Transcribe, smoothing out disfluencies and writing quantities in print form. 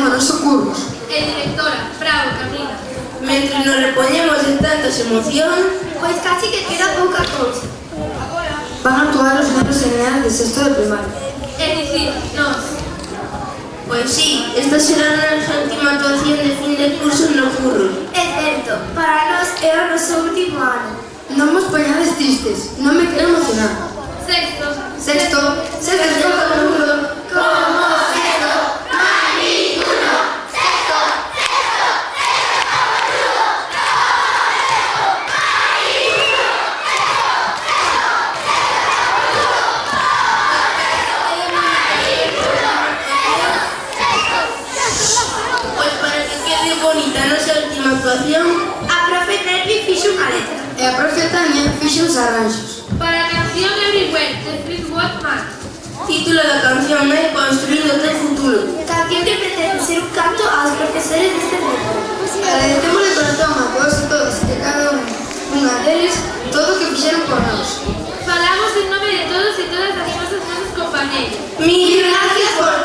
nos socorros. E directora, bravo, Camila. Mentre nos repoñemos de tantas emoción, Pois casi que queda pouca cousa. Van a actuar os nenos e nenas de sexto de primaria. É dicir, nós. pois sí, esta será a nosa última actuación de fin de curso no Curros. É certo, para nós é o noso último ano. Non vos poñades tristes, non me quero emocionar. Sexto. Sexto no mundo. Pois para que quede bonita a nosa última actuación, A profe Nervi fixo unha letra. E a profe Tania fixe os arranxos. Para a canción Everywhere, de Fleetwood Mac. título da canción é Construindo o teu futuro. Canción que pretende ser un canto aos profesores deste mundo. Agradecemos de corazón a todos e cada unha deles todo o que fixeron por nós. Falamos en nome de todos e todas as nosas compañeros. Mil gracias por